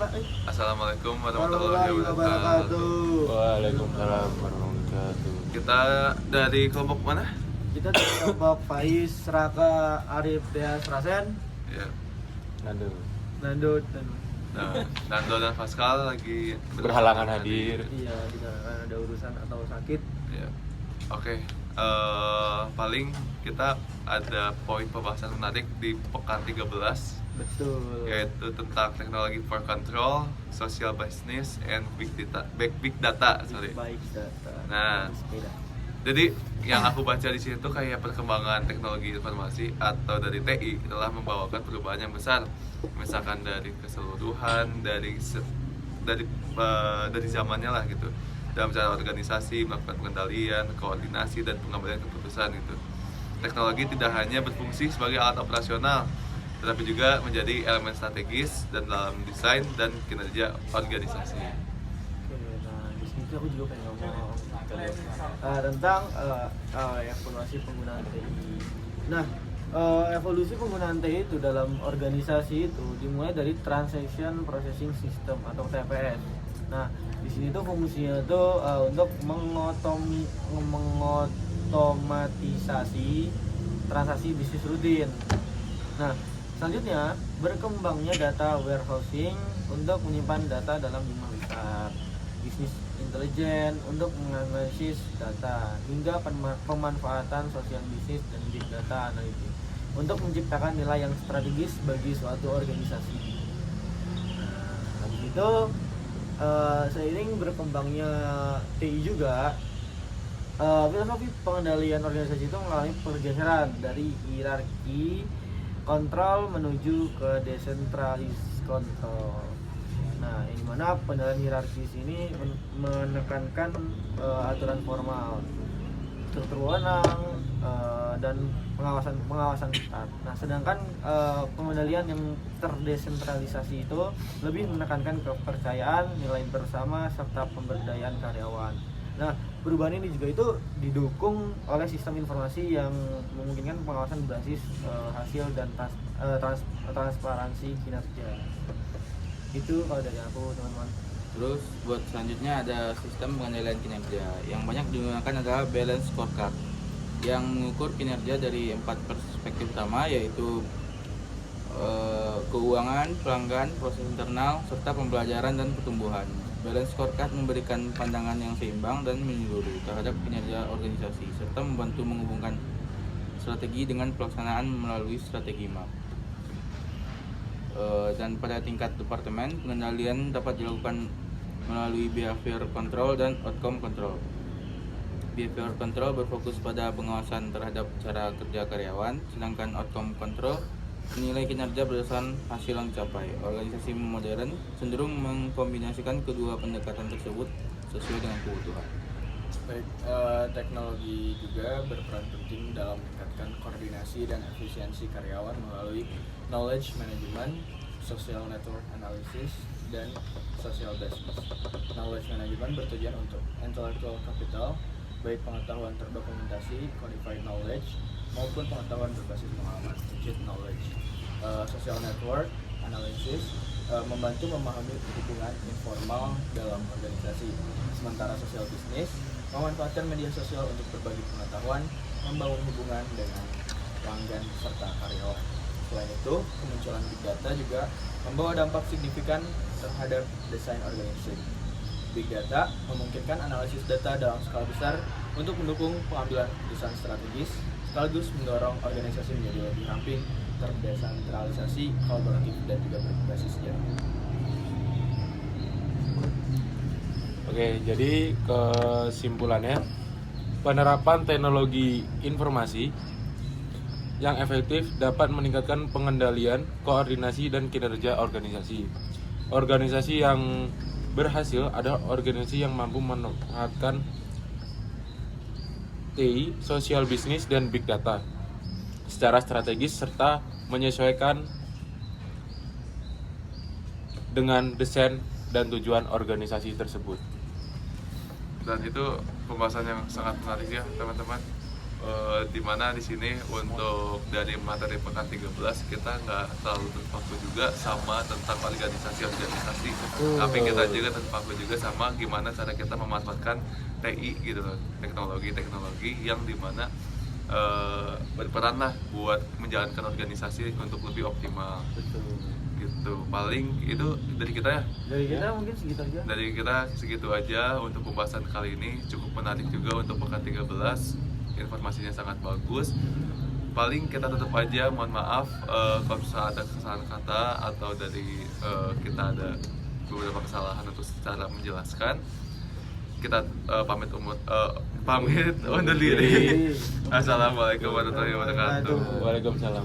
Assalamualaikum warahmatullahi wabarakatuh. Waalaikumsalam warahmatullahi wabarakatuh. Kita dari kelompok mana? Kita dari kelompok Faiz, Raka, Arif, Deas, Rasen, Ya. Nando Nando, dan Nah, Nando dan Pascal lagi berhalangan hadir. iya dikarenakan ada urusan atau sakit. Ya. Oke. Paling kita ada poin pembahasan menarik di pekan 13, Betul. yaitu tentang teknologi for control, social business, and big data. Sorry. Baik data. Nah. Sepeda. Jadi yang aku baca di sini tuh kayak perkembangan teknologi informasi atau dari TI telah membawakan perubahan yang besar, misalkan dari keseluruhan, dari zamannya lah gitu, dalam cara organisasi, melakukan pengendalian, koordinasi dan pengambilan keputusan gitu. Teknologi tidak hanya berfungsi sebagai alat operasional, tetapi juga menjadi elemen strategis dan dalam desain dan kinerja organisasi. Oke, nah di sini tuh aku juga pengen ngomong tentang evaluasi penggunaan TI. Nah, evolusi penggunaan TI itu dalam organisasi itu dimulai dari Transaction Processing System atau TPS. Nah, di sini tuh fungsinya tuh untuk mengotomatisasi transaksi bisnis rutin. Nah, selanjutnya berkembangnya data warehousing untuk menyimpan data dalam jumlah besar, bisnis intelijen untuk menganalisis data, hingga pemanfaatan sosial bisnis dan big data analytics untuk menciptakan nilai yang strategis bagi suatu organisasi. Nah, habis itu seiring berkembangnya TI juga, filosofi pengendalian organisasi itu mengalami pergeseran dari hierarki kontrol menuju ke desentralized control. Nah, ini mana pengendalian hierarkis ini menekankan aturan formal, struktur wewenang, dan pengawasan ketat. Nah, sedangkan pengendalian yang terdesentralisasi itu lebih menekankan kepercayaan, nilai bersama, serta pemberdayaan karyawan. Nah, perubahan ini juga itu didukung oleh sistem informasi yang memungkinkan pengawasan berbasis hasil dan transparansi kinerja. Itu kalau dari aku, teman-teman. Terus buat selanjutnya ada sistem pengendalian kinerja. Yang banyak digunakan adalah balance scorecard yang mengukur kinerja dari 4 perspektif utama, yaitu keuangan, pelanggan, proses internal, serta pembelajaran dan pertumbuhan. Balance scorecard memberikan pandangan yang seimbang dan menyeluruh terhadap kinerja organisasi, serta membantu menghubungkan strategi dengan pelaksanaan melalui strategi MAP. Dan pada tingkat departemen, pengendalian dapat dilakukan melalui behavior control dan outcome control. Behavior control berfokus pada pengawasan terhadap cara kerja karyawan, sedangkan outcome control menilai kinerja berdasarkan hasil yang dicapai. Organisasi modern cenderung mengkombinasikan kedua pendekatan tersebut sesuai dengan kebutuhan. Baik, teknologi juga berperan penting dalam meningkatkan koordinasi dan efisiensi karyawan melalui knowledge management, social network analysis, dan social business. Knowledge management bertujuan untuk intellectual capital, baik pengetahuan terdokumentasi, codified knowledge, maupun pengetahuan berbasis pengalaman, rigid knowledge. Social network analysis membantu memahami hubungan informal dalam organisasi, sementara social business memanfaatkan media sosial untuk berbagi pengetahuan, membangun hubungan dengan pelanggan serta karyawan. Selain itu, kemunculan big data juga membawa dampak signifikan terhadap desain organisasi. Big data memungkinkan analisis data dalam skala besar untuk mendukung pengambilan keputusan strategis, sekaligus mendorong organisasi menjadi lebih ramping, terdesentralisasi, kolaboratif, dan juga berbasis sejarah. Oke, jadi kesimpulannya, penerapan teknologi informasi yang efektif dapat meningkatkan pengendalian, koordinasi, dan kinerja organisasi. Organisasi yang berhasil adalah organisasi yang mampu memanfaatkan TI, social business, dan big data secara strategis serta menyesuaikan dengan desain dan tujuan organisasi tersebut. Dan itu pembahasan yang sangat menarik ya teman-teman. dimana di sini untuk dari materi pekan 13 kita nggak terlalu terpaku juga sama tentang organisasi, tapi kita juga terpaku juga sama gimana cara kita memanfaatkan TI gitu loh, teknologi yang dimana berperan lah buat menjalankan organisasi untuk lebih optimal. Betul. Gitu, paling itu dari kita ya. Dari kita mungkin segitu aja. Dari kita segitu aja untuk pembahasan kali ini. Cukup menarik juga untuk pekan 13. Informasinya sangat bagus. Paling kita tutup aja, mohon maaf kalau misalnya ada kesalahan kata atau dari kita ada beberapa kesalahan untuk secara menjelaskan. Kita pamit undur diri. Assalamualaikum warahmatullahi wabarakatuh. Waalaikumsalam.